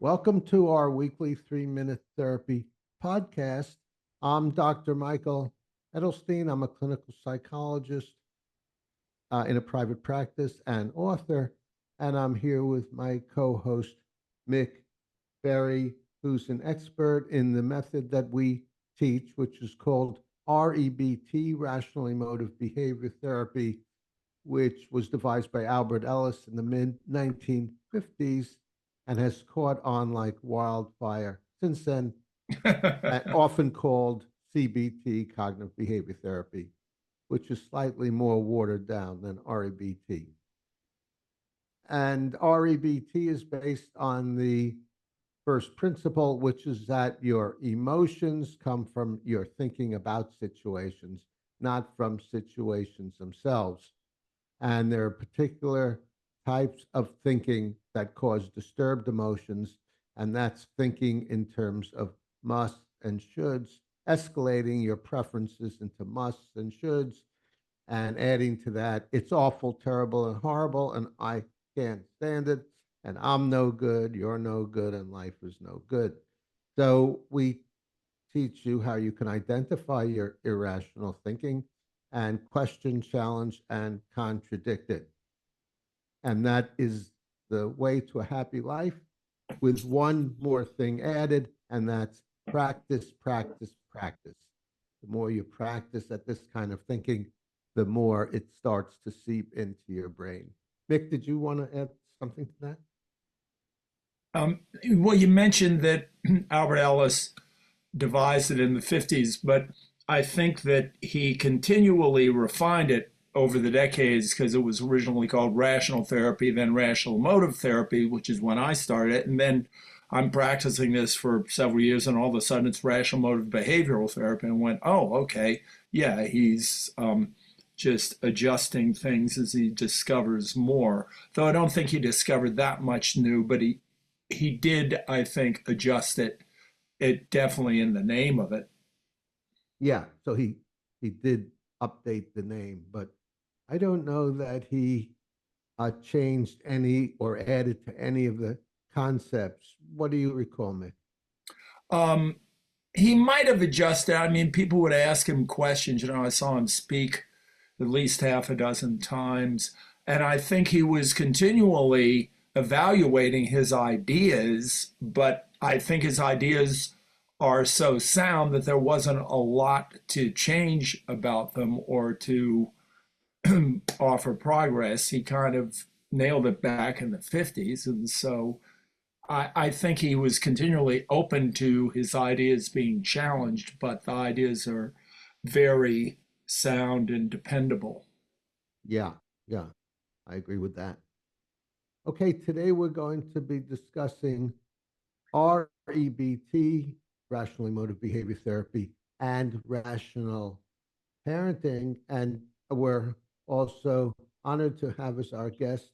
Welcome to our weekly 3-minute therapy podcast. I'm Dr. Michael Edelstein. I'm a clinical psychologist in a private practice and author, and I'm here with my co-host, Mick Berry, who's an expert in the method that we teach, which is called REBT, Rational Emotive Behavior Therapy, which was devised by Albert Ellis in the mid-1950s and has caught on like wildfire since then, often called CBT, cognitive behavior therapy, which is slightly more watered down than REBT. And REBT is based on the first principle, which is that your emotions come from your thinking about situations, not from situations themselves. And there are particular types of thinking that cause disturbed emotions, and that's thinking in terms of musts and shoulds, escalating your preferences into musts and shoulds, and adding to that, it's awful, terrible, and horrible, and I can't stand it, and I'm no good, you're no good, and life is no good. So we teach you how you can identify your irrational thinking and question, challenge, and contradict it. And that is the way to a happy life, with one more thing added, and that's practice, practice, practice. The more you practice at this kind of thinking, the more it starts to seep into your brain. Mick, did you want to add something to that? Well, you mentioned that Albert Ellis devised it in the 50s, but I think that he continually refined it over the decades because it was originally called rational therapy, then rational emotive therapy, which is when I started it. And then I'm practicing this for several years, and all of a sudden it's rational emotive behavioral therapy. And went, oh, okay, yeah, he's just adjusting things as he discovers more. Though I don't think he discovered that much new, but he did, I think, adjust it definitely in the name of it. Yeah, so he did update the name, but I don't know that he changed any or added to any of the concepts. What do you recall, Mick? Um, he might have adjusted. I mean, people would ask him questions. I saw him speak at least half a dozen times, and I think he was continually evaluating his ideas, but I think his ideas are so sound that there wasn't a lot to change about them or to offer progress. He kind of nailed it back in the 50s. And so I think he was continually open to his ideas being challenged, but the ideas are very sound and dependable. Yeah, yeah, I agree with that. Okay, today we're going to be discussing REBT, Rational Emotive Behavior Therapy, and rational parenting. And we're also honored to have as our guest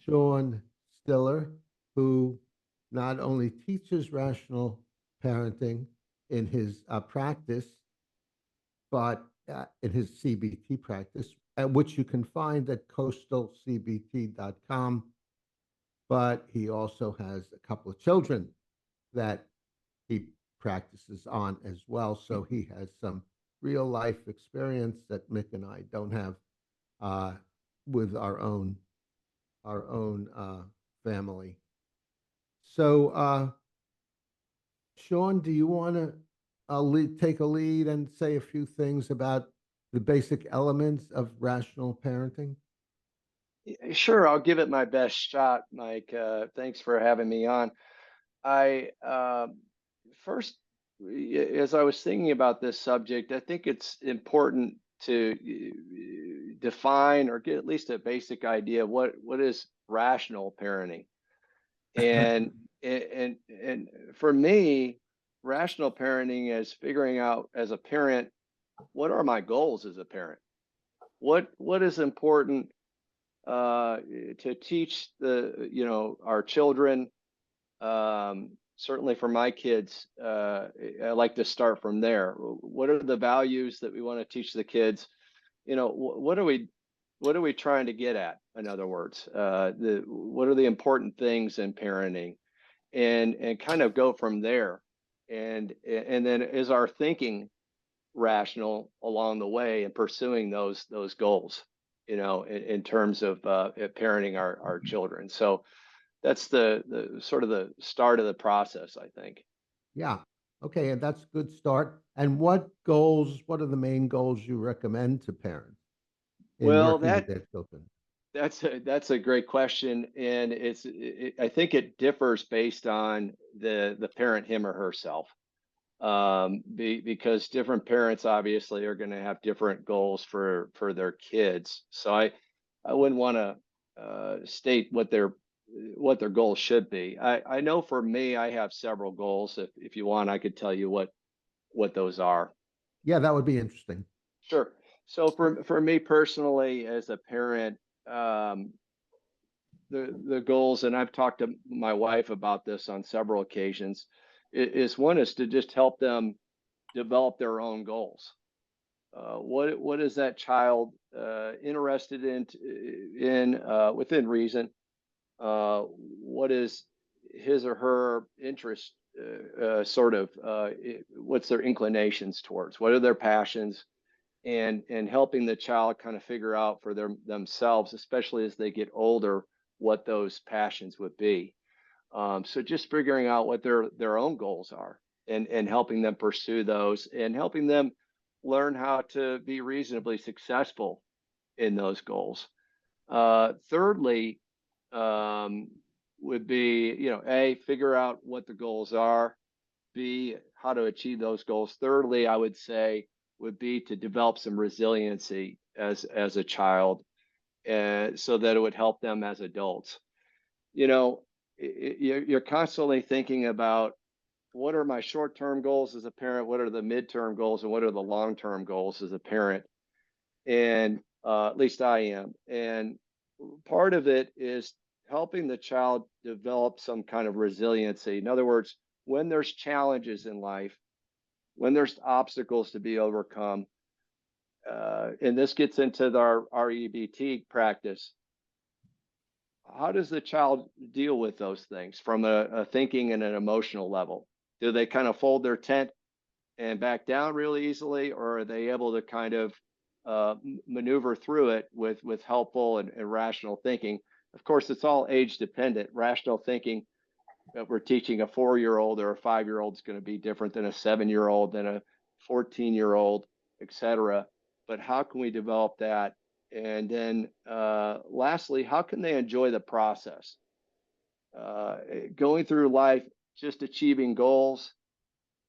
Sean Stiller, who not only teaches rational parenting in his practice, but in his CBT practice, which you can find at coastalcbt.com. But he also has a couple of children that he practices on as well. So he has some real life experience that Mick and I don't have with our own family. So, Sean, do you want to take a lead and say a few things about the basic elements of rational parenting? Sure, I'll give it my best shot, Mike. Thanks for having me on. I first, as I was thinking about this subject, I think it's important to define or get at least a basic idea of what is rational parenting. And and for me, rational parenting is figuring out as a parent, what are my goals as a parent? What is important to teach our children. Certainly for my kids, I like to start from there. What are the values that we want to teach the kids? What are we trying to get at? In other words, what are the important things in parenting? and kind of go from there. And then is our thinking rational along the way and pursuing those goals, in terms of parenting our children. So that's the sort of the start of the process, I think. Yeah. Okay, and that's a good start. And what are the main goals you recommend to parents in Well, working with their children? that's a great question, and I think it differs based on the parent, him or herself. Because different parents obviously are going to have different goals for their kids. So I wouldn't want to state what their goals should be. I know for me, I have several goals. If you want, I could tell you what those are. Yeah, that would be interesting. Sure. So for me personally, as a parent, um, the goals, and I've talked to my wife about this on several occasions, is one is to just help them develop their own goals. What is that child interested in within reason? What is his or her interest? What's their inclinations towards? What are their passions? And helping the child kind of figure out for themselves, especially as they get older, what those passions would be. So just figuring out what their own goals are, and helping them pursue those, and helping them learn how to be reasonably successful in those goals. Thirdly, would be, A, figure out what the goals are, B, how to achieve those goals. Thirdly, I would say would be to develop some resiliency as a child, so that it would help them as adults. You know, you're constantly thinking about, what are my short-term goals as a parent, what are the midterm goals, and what are the long-term goals as a parent. And at least I am. And part of it is helping the child develop some kind of resiliency. In other words, when there's challenges in life, when there's obstacles to be overcome, and this gets into our REBT practice, how does the child deal with those things from a thinking and an emotional level? Do they kind of fold their tent and back down really easily, or are they able to kind of maneuver through it with helpful and rational thinking? Of course, it's all age dependent. Rational thinking that we're teaching a 4-year-old or a 5-year-old is going to be different than a 7-year-old, than a 14-year-old, etc. But how can we develop that? And then lastly, how can they enjoy the process? Going through life just achieving goals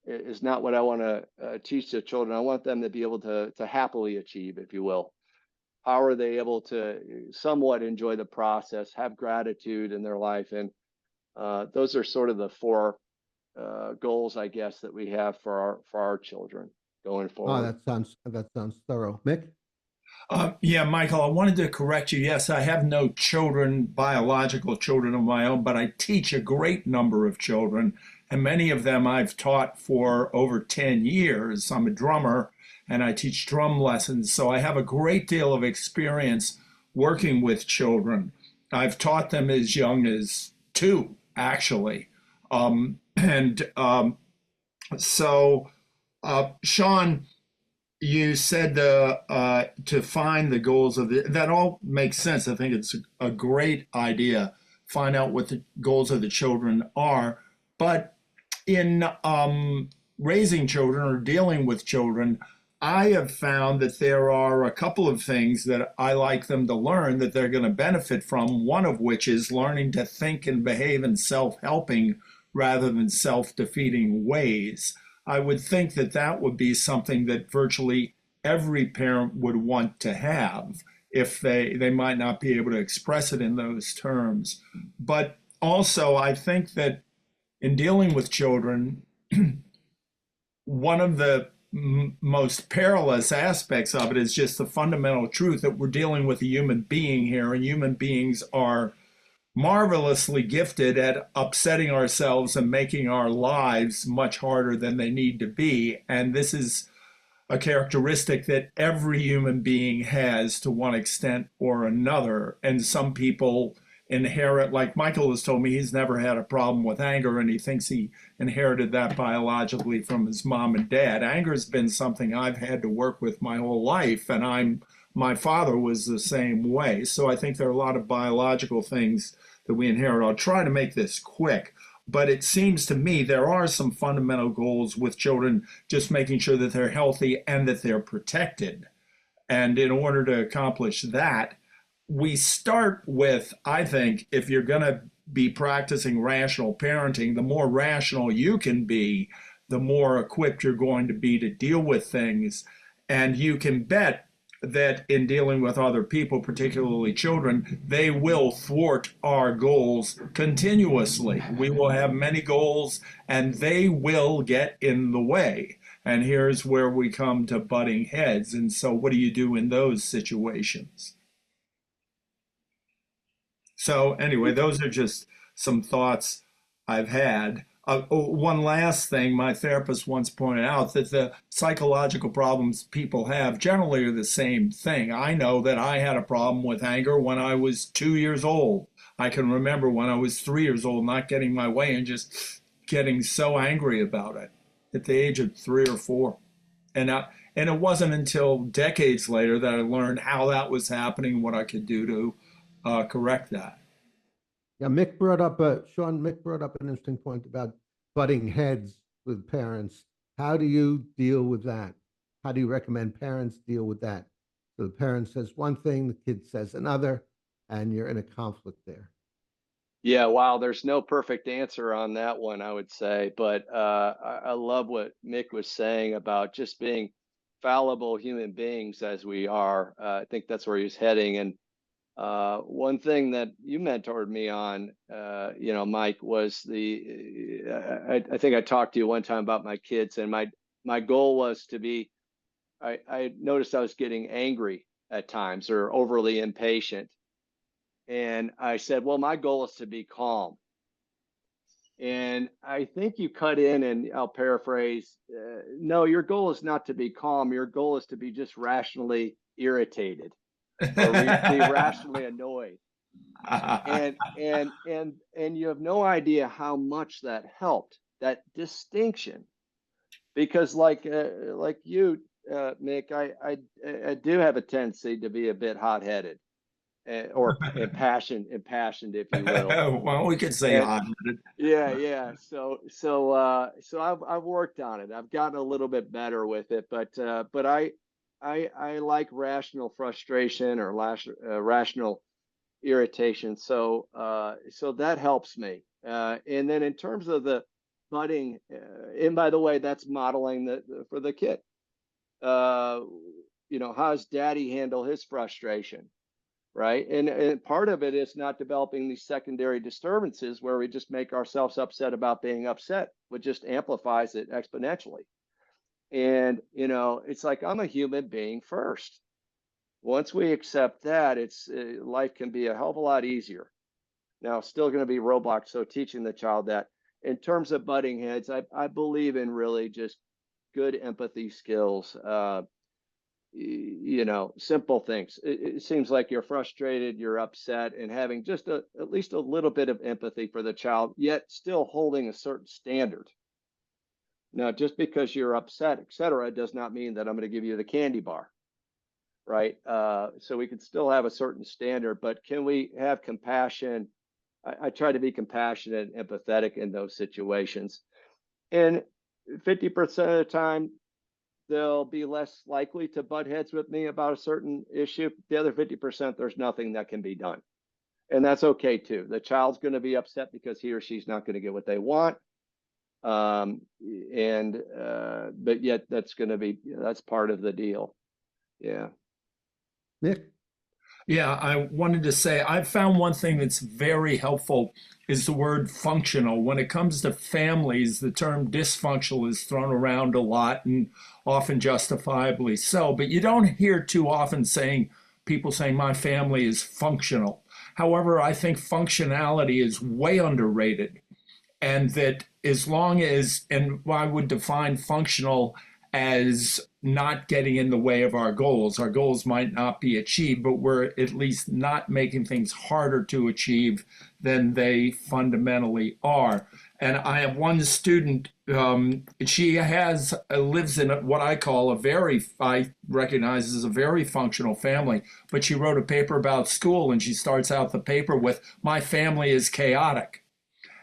is not what I want to teach the children. I want them to be able to happily achieve, if you will. How are they able to somewhat enjoy the process, have gratitude in their life? And those are sort of the 4 goals, I guess, that we have for our children going Oh, forward. that sounds thorough. Mick? Yeah, Michael, I wanted to correct you. Yes, I have no children, biological children of my own, but I teach a great number of children, and many of them I've taught for over 10 years. I'm a drummer, and I teach drum lessons, so I have a great deal of experience working with children. I've taught them as young as 2, actually. And so, Sean, you said to find the goals of that all makes sense. I think it's a great idea. Find out what the goals of the children are. But in raising children or dealing with children, I have found that there are a couple of things that I like them to learn that they're going to benefit from, one of which is learning to think and behave in self-helping rather than self-defeating ways. I would think that that would be something that virtually every parent would want to have, if they might not be able to express it in those terms. But also, I think that in dealing with children, one of the most perilous aspects of it is just the fundamental truth that we're dealing with a human being here, and human beings are marvelously gifted at upsetting ourselves and making our lives much harder than they need to be. And this is a characteristic that every human being has to one extent or another. And some people inherit, like Michael has told me, he's never had a problem with anger, and he thinks he inherited that biologically from his mom and dad. Anger has been something I've had to work with my whole life, and my father was the same way. So I think there are a lot of biological things that we inherit. I'll try to make this quick, but it seems to me there are some fundamental goals with children, just making sure that they're healthy and that they're protected. And in order to accomplish that, we start with, I think, if you're going to be practicing rational parenting, the more rational you can be, the more equipped you're going to be to deal with things. And you can bet that in dealing with other people, particularly children, they will thwart our goals continuously. We will have many goals and they will get in the way. And here's where we come to butting heads. And so what do you do in those situations? So anyway, those are just some thoughts I've had. One last thing, my therapist once pointed out that the psychological problems people have generally are the same thing. I know that I had a problem with anger when I was 2 years old. I can remember when I was 3 years old, not getting my way and just getting so angry about it at the age of 3 or 4. And it wasn't until decades later that I learned how that was happening, what I could do to correct that. Yeah, Sean, Mick brought up an interesting point about butting heads with parents. How do you deal with that? How do you recommend parents deal with that? So the parent says one thing, the kid says another, and you're in a conflict there. Yeah, wow, there's no perfect answer on that one, I would say, but I love what Mick was saying about just being fallible human beings as we are. I think that's where he's heading. And one thing that you mentored me on, Mike, was I think I talked to you one time about my kids, and my goal was to be, I noticed I was getting angry at times or overly impatient. And I said, well, my goal is to be calm. And I think you cut in, and I'll paraphrase, no, your goal is not to be calm. Your goal is to be just rationally irritated or be rationally annoyed. And you have no idea how much that helped, that distinction. Because like you, Mick, I do have a tendency to be a bit hot-headed. Or impassioned, if you will. Well, we could say hot-headed. Yeah. So I've worked on it. I've gotten a little bit better with it, but I like rational frustration or rational irritation. So that helps me. And then in terms of the budding, and by the way, that's modeling for the kid. How does daddy handle his frustration? Right. And part of it is not developing these secondary disturbances where we just make ourselves upset about being upset, which just amplifies it exponentially. And, it's like, I'm a human being first. Once we accept that, life can be a hell of a lot easier. Now, still going to be roadblocks. So teaching the child that in terms of butting heads, I believe in really just good empathy skills. Simple things. It seems like you're frustrated, you're upset, and having just at least a little bit of empathy for the child, yet still holding a certain standard. Now, just because you're upset, etc., does not mean that I'm going to give you the candy bar, right? So we can still have a certain standard, but can we have compassion? I try to be compassionate and empathetic in those situations. And 50% of the time, they'll be less likely to butt heads with me about a certain issue. The other 50%, there's nothing that can be done. And that's okay too. The child's going to be upset because he or she's not going to get what they want. But yet that's part of the deal. Yeah. Nick? Yeah, I wanted to say I've found one thing that's very helpful is the word functional. When it comes to families, the term dysfunctional is thrown around a lot and often justifiably so, but you don't hear too often people saying my family is functional. However, I think functionality is way underrated, and that as long as, and I would define functional as not getting in the way of our goals. Our goals might not be achieved, but we're at least not making things harder to achieve than they fundamentally are. And I have one student, she lives in what I call I recognize as a very functional family, but she wrote a paper about school, and she starts out the paper with, "My family is chaotic."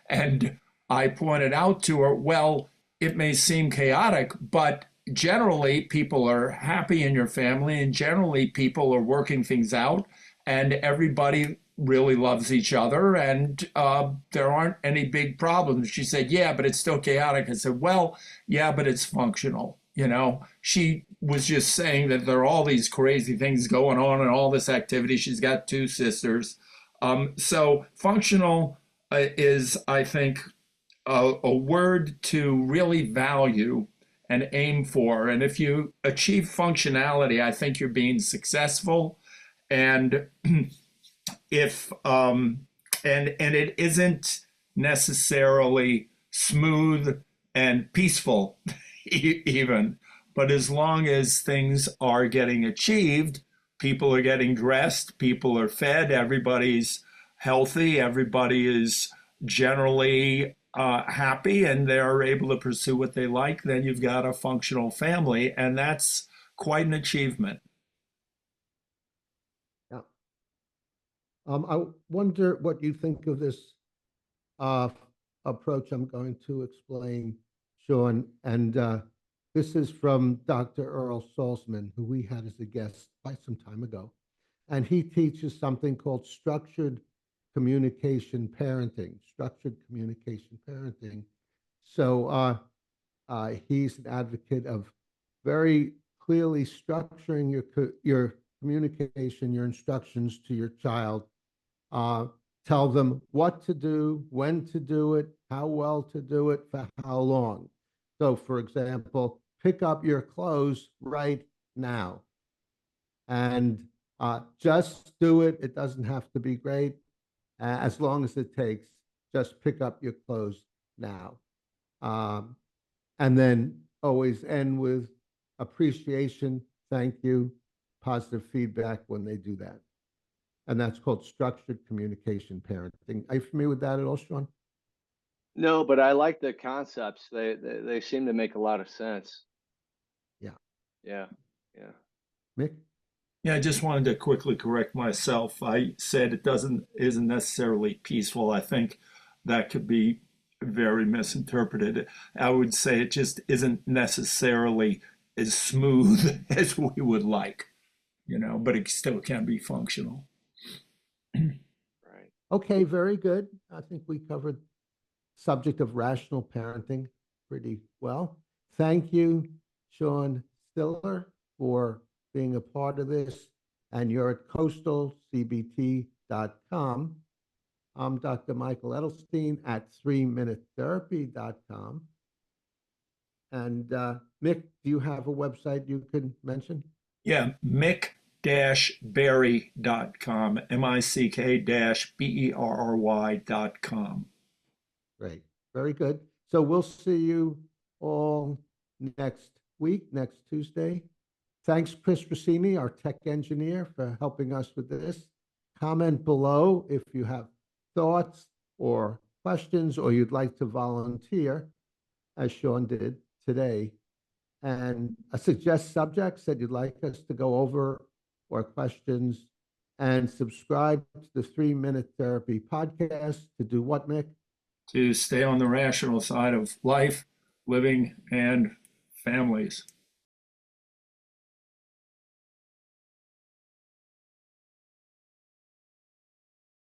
And I pointed out to her, well, it may seem chaotic, but generally people are happy in your family, and generally people are working things out, and everybody really loves each other, and there aren't any big problems. She said, yeah, but it's still chaotic. I said, well, yeah, but it's functional. She was just saying that there are all these crazy things going on and all this activity. She's got two sisters. So functional is, I think, a word to really value and aim for. And if you achieve functionality, I think you're being successful. And if and it isn't necessarily smooth and peaceful even, but as long as things are getting achieved, people are getting dressed, people are fed, everybody's healthy, everybody is generally happy, and they're able to pursue what they like, then you've got a functional family, and that's quite an achievement. Yeah. I wonder what you think of this approach I'm going to explain, Sean. And this is from Dr. Earl Salzman, who we had as a guest quite some time ago. And he teaches something called structured communication parenting, So he's an advocate of very clearly structuring your communication, your instructions to your child. Tell them what to do, when to do it, how well to do it, for how long. So, for example, pick up your clothes right now, and just do it. It doesn't have to be great, as long as it takes. Just pick up your clothes now. And then always end with appreciation, thank you, positive feedback when they do that. And that's called structured communication parenting. Are you familiar with that at all, Sean? No, but I like the concepts. They seem to make a lot of sense. Yeah. Yeah. Yeah. Mick? Yeah, I just wanted to quickly correct myself. I said isn't necessarily peaceful. I think that could be very misinterpreted. I would say it just isn't necessarily as smooth as we would like, but it still can be functional. Right. Okay, very good. I think we covered subject of rational parenting pretty well. Thank you, Sean Stiller, for being a part of this. And you're at coastalcbt.com. I'm Dr. Michael Edelstein at 3minutetherapy.com. And Mick, do you have a website you could mention? Yeah, mick-berry.com, mick-berry.com. Great. Very good. So we'll see you all next week, next Tuesday. Thanks, Chris Rossini, our tech engineer, for helping us with this. Comment below if you have thoughts or questions, or you'd like to volunteer, as Sean did today, and suggest subjects that you'd like us to go over or questions, and subscribe to the 3-Minute Therapy podcast to do what, Mick? To stay on the rational side of life, living, and families.